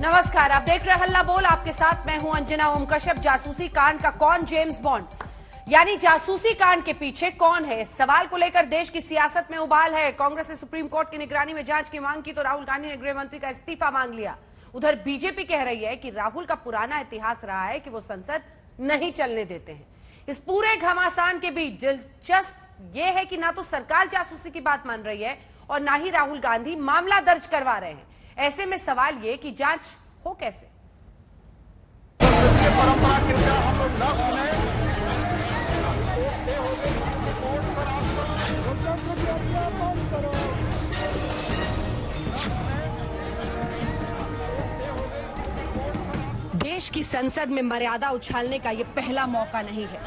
नमस्कार, आप देख रहे हल्ला बोल। आपके साथ मैं हूं अंजना ओम कश्यप। जासूसी कांड का कौन जेम्स बॉन्ड, यानी जासूसी कांड के पीछे कौन है, इस सवाल को लेकर देश की सियासत में उबाल है। कांग्रेस ने सुप्रीम कोर्ट की निगरानी में जांच की मांग की तो राहुल गांधी ने गृह मंत्री का इस्तीफा मांग लिया। उधर बीजेपी कह रही है कि राहुल का पुराना इतिहास रहा है कि वो संसद नहीं चलने देते हैं। इस पूरे घमासान के बीच दिलचस्प ये है कि ना तो सरकार जासूसी की बात मान रही है और ना ही राहुल गांधी मामला दर्ज करवा रहे हैं। ऐसे में सवाल ये कि जांच हो कैसे। परंपरा कृपया हम लोग न सुने। देश की संसद में मर्यादा उछालने का ये पहला मौका नहीं है,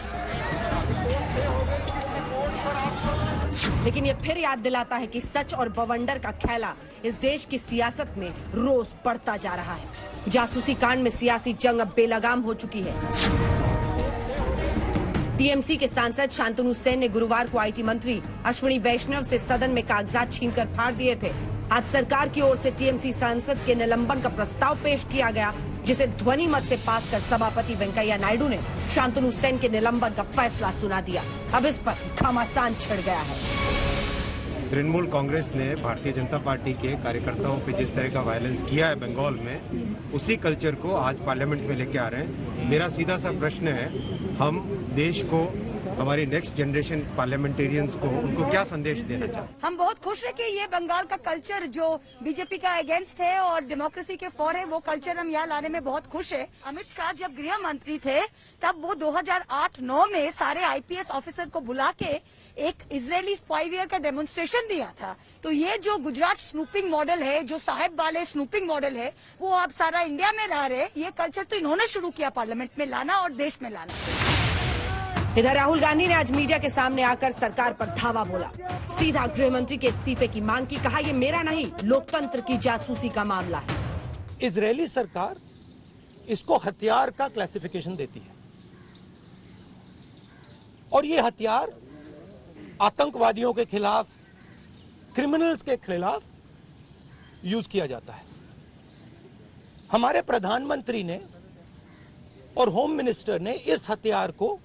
लेकिन ये फिर याद दिलाता है कि सच और बवंडर का खेला इस देश की सियासत में रोज बढ़ता जा रहा है। जासूसी कांड में सियासी जंग अब बेलगाम हो चुकी है। टीएमसी के सांसद शांतनु सेन ने गुरुवार को आईटी मंत्री अश्विनी वैष्णव से सदन में कागजात छीनकर फाड़ दिए थे। आज सरकार की ओर से टीएमसी सांसद के निलंबन का प्रस्ताव पेश किया गया, जिसे ध्वनि मत से पास कर सभापति वेंकैया नायडू ने शांतनु सेन के निलंबन का फैसला सुना दिया। अब इस पर घमासान छिड़ गया है। तृणमूल कांग्रेस ने भारतीय जनता पार्टी के कार्यकर्ताओं पे जिस तरह का वायलेंस किया है बंगाल में, उसी कल्चर को आज पार्लियामेंट में लेके आ रहे हैं। मेरा सीधा सा प्रश्न है, हम देश को, हमारी नेक्स्ट जनरेशन पार्लियामेंटेरियंस को, उनको क्या संदेश देना चाहते हैं? हम बहुत खुश है कि ये बंगाल का कल्चर जो बीजेपी का अगेंस्ट है और डेमोक्रेसी के फॉर है, वो कल्चर हम यहाँ लाने में बहुत खुश है। अमित शाह जब गृह मंत्री थे तब वो 2008-9 में सारे आईपीएस ऑफिसर को बुला के एक इजरायली स्पाईवेयर का डेमोन्स्ट्रेशन दिया था। तो ये जो गुजरात स्नूपिंग मॉडल है, जो साहेब वाले स्नूपिंग मॉडल है, वो अब सारा इंडिया में रह रहे। ये कल्चर तो इन्होंने शुरू किया पार्लियामेंट में लाना और देश में लाना। इधर राहुल गांधी ने आज मीडिया के सामने आकर सरकार पर धावा बोला। सीधा गृह मंत्री के इस्तीफे की मांग की। कहा, ये मेरा नहीं, लोकतंत्र की जासूसी का मामला है। इजरायली सरकार इसको हथियार का क्लासिफिकेशन देती है और ये हथियार आतंकवादियों के खिलाफ, क्रिमिनल्स के खिलाफ यूज किया जाता है। हमारे प्रधानमंत्री ने और होम मिनिस्टर ने इस हथियार को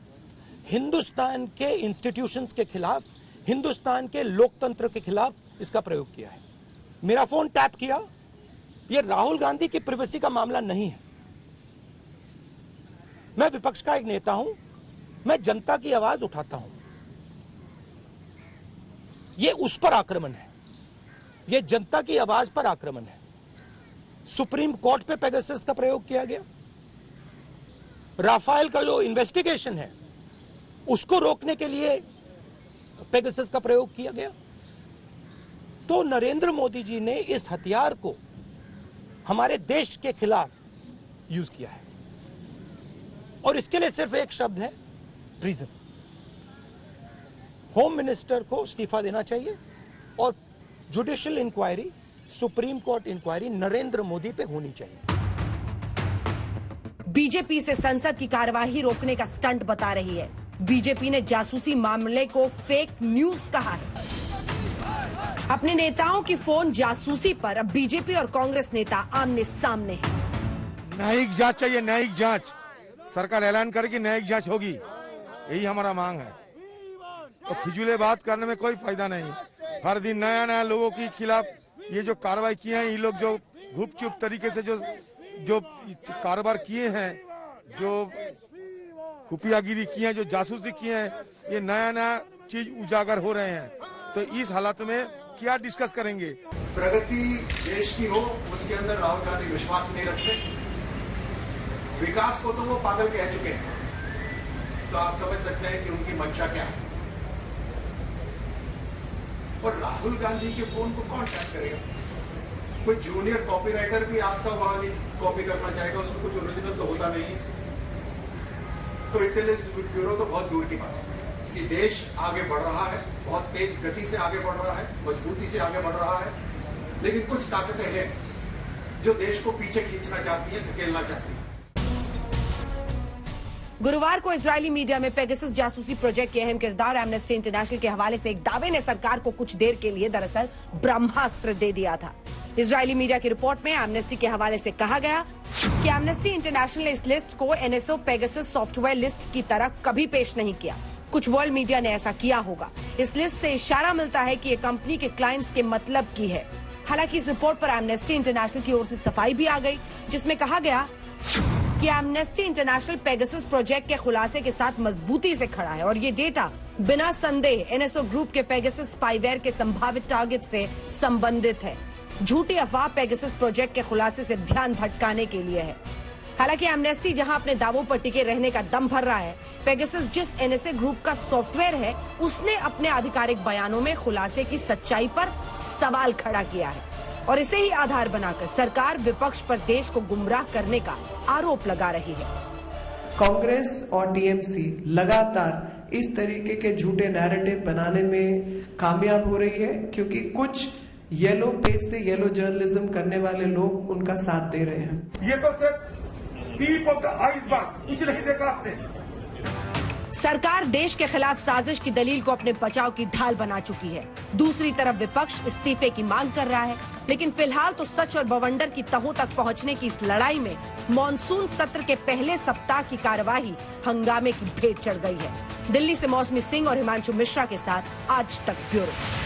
हिंदुस्तान के इंस्टीट्यूशंस के खिलाफ, हिंदुस्तान के लोकतंत्र के खिलाफ इसका प्रयोग किया है। मेरा फोन टैप किया। यह राहुल गांधी की प्राइवेसी का मामला नहीं है। मैं विपक्ष का एक नेता हूं, मैं जनता की आवाज उठाता हूं। यह उस पर आक्रमण है, यह जनता की आवाज पर आक्रमण है। सुप्रीम कोर्ट पे पेगासस का प्रयोग किया गया। राफेल का जो इन्वेस्टिगेशन है उसको रोकने के लिए पेगासस का प्रयोग किया गया। तो नरेंद्र मोदी जी ने इस हथियार को हमारे देश के खिलाफ यूज किया है और इसके लिए सिर्फ एक शब्द है, ट्रीजन। होम मिनिस्टर को इस्तीफा देना चाहिए और judicial inquiry, supreme court inquiry Narendra Modi पे होनी चाहिए। बीजेपी से संसद की कार्यवाही रोकने का स्टंट बता रही है। बीजेपी ने जासूसी मामले को फेक न्यूज कहा है। अपने नेताओं की फोन जासूसी पर अब बीजेपी और कांग्रेस नेता आमने सामने हैं। न्यायिक जांच चाहिए, न्यायिक जांच। सरकार ऐलान करेगी न्यायिक जांच होगी, यही हमारा मांग है। तो फिजूले बात करने में कोई फायदा नहीं। हर दिन नया नया लोगों के खिलाफ ये जो कार्रवाई किए हैं, ये लोग जो गुपचुप तरीके से जो कारोबार किए हैं, जो खुफियागिरी किए हैं, जो जासूसी किए हैं, ये नया नया चीज उजागर हो रहे हैं। तो इस हालत में क्या डिस्कस करेंगे? प्रगति देश की हो, उसके अंदर राहुल गांधी विश्वास नहीं रखते। विकास को तो वो पागल कह चुके हैं। तो आप समझ सकते हैं कि उनकी मंशा क्या है। और राहुल गांधी के फोन को कौन टैप करेगा? कोई जूनियर कॉपीराइटर भी आपका वहां कॉपी करना चाहेगा, उसमें कुछ ओरिजिनल तो होता नहीं है। तो इंटेलिजेंस ब्यूरो तो बहुत दूर की बात है कि देश आगे बढ़ रहा है, बहुत तेज गति से आगे बढ़ रहा है, मजबूती से आगे बढ़ रहा है, लेकिन कुछ ताकतें हैं जो देश को पीछे खींचना चाहती है, धकेलना चाहती है। गुरुवार को इजरायली मीडिया में पेगासस जासूसी प्रोजेक्ट के अहम किरदार एमनेस्टी इंटरनेशनल के हवाले से एक दावे ने सरकार को कुछ देर के लिए दरअसल ब्रह्मास्त्र दे दिया था। इजरायली मीडिया की रिपोर्ट में एमनेस्टी के हवाले से कहा गया कि एमनेस्टी इंटरनेशनल ने इस लिस्ट को एनएसओ पेगासस सॉफ्टवेयर लिस्ट की तरह कभी पेश नहीं किया। कुछ वर्ल्ड मीडिया ने ऐसा किया होगा। इस लिस्ट से इशारा मिलता है कि ये कंपनी के क्लाइंट्स के मतलब की है। हालांकि इस रिपोर्ट पर एमनेस्टी इंटरनेशनल की ओर से सफाई भी आ गई, जिसमें कहा गया कि एमनेस्टी इंटरनेशनल पेगासस प्रोजेक्ट के खुलासे के साथ मजबूती से खड़ा है और ये डेटा बिना संदेह एनएसओ ग्रुप के पेगासस स्पाईवेयर के संभावित टारगेट से संबंधित है। झूठी अफवाह पेगासस प्रोजेक्ट के खुलासे से ध्यान भटकाने के लिए है। हालांकि एमनेस्टी जहां अपने दावों पर टिके रहने का दम भर रहा है, पेगासस जिस एनएसए ग्रुप का सॉफ्टवेयर है उसने अपने आधिकारिक बयानों में खुलासे की सच्चाई पर सवाल खड़ा किया है और इसे ही आधार बनाकर सरकार विपक्ष पर देश को गुमराह करने का आरोप लगा रही है। कांग्रेस और टीएमसी लगातार इस तरीके के झूठे नैरेटिव बनाने में कामयाब हो रही है, क्योंकि कुछ येलो पेज से येलो जर्नलिज्म करने वाले लोग उनका साथ दे रहे हैं। ये तो सिर्फ टीप ऑफ द आइसबर्ग, कुछ नहीं देखा आपने। सरकार देश के खिलाफ साजिश की दलील को अपने बचाव की ढाल बना चुकी है। दूसरी तरफ विपक्ष इस्तीफे की मांग कर रहा है, लेकिन फिलहाल तो सच और बवंडर की तहों तक पहुंचने की इस लड़ाई में मॉनसून सत्र के पहले सप्ताह की कार्यवाही हंगामे की भेंट चढ़ गई है। दिल्ली से मौसमी सिंह और हिमांशु मिश्रा के साथ आज तक ब्यूरो।